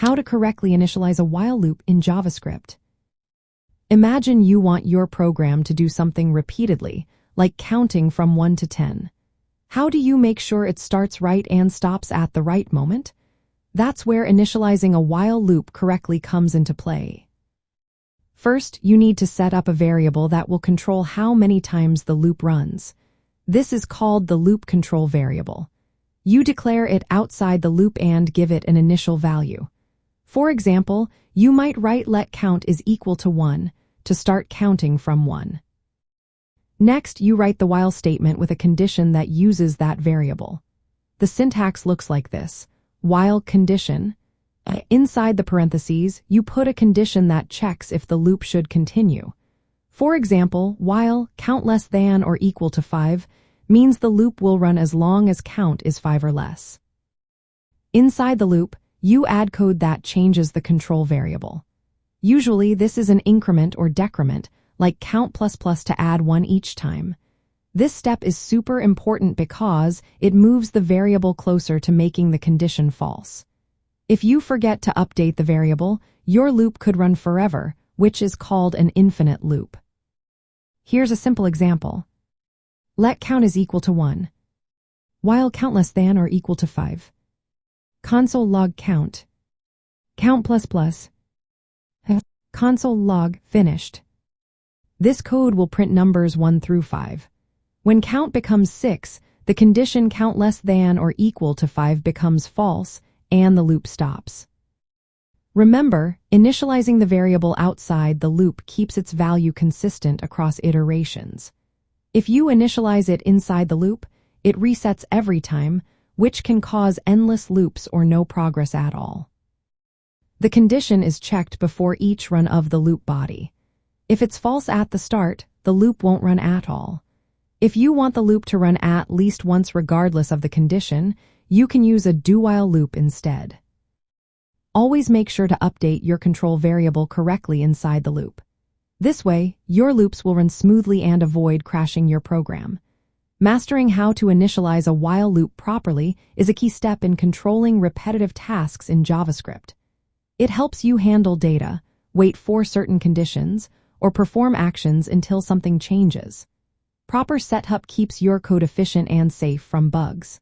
How to correctly initialize a while loop in JavaScript. Imagine you want your program to do something repeatedly, like counting from 1 to 10. How do you make sure it starts right and stops at the right moment? That's where initializing a while loop correctly comes into play. First, you need to set up a variable that will control how many times the loop runs. This is called the loop control variable. You declare it outside the loop and give it an initial value. For example, you might write let count is equal to 1 to start counting from 1. Next, you write the while statement with a condition that uses that variable. The syntax looks like this: while condition. Inside the parentheses, you put a condition that checks if the loop should continue. For example, while count less than or equal to 5 means the loop will run as long as count is 5 or less. Inside the loop, you add code that changes the control variable. Usually, this is an increment or decrement, like count ++ to add 1 each time. This step is super important because it moves the variable closer to making the condition false. If you forget to update the variable, your loop could run forever, which is called an infinite loop. Here's a simple example. Let count is equal to 1. While count less than or equal to 5. Console log count. Count ++. Console log finished. This code will print numbers 1 through 5. When count becomes 6, the condition count less than or equal to 5 becomes false, and the loop stops. Remember, initializing the variable outside the loop keeps its value consistent across iterations. If you initialize it inside the loop, it resets every time, which can cause endless loops or no progress at all. The condition is checked before each run of the loop body. If it's false at the start, the loop won't run at all. If you want the loop to run at least once regardless of the condition, you can use a do-while loop instead. Always make sure to update your control variable correctly inside the loop. This way, your loops will run smoothly and avoid crashing your program. Mastering how to initialize a while loop properly is a key step in controlling repetitive tasks in JavaScript. It helps you handle data, wait for certain conditions, or perform actions until something changes. Proper setup keeps your code efficient and safe from bugs.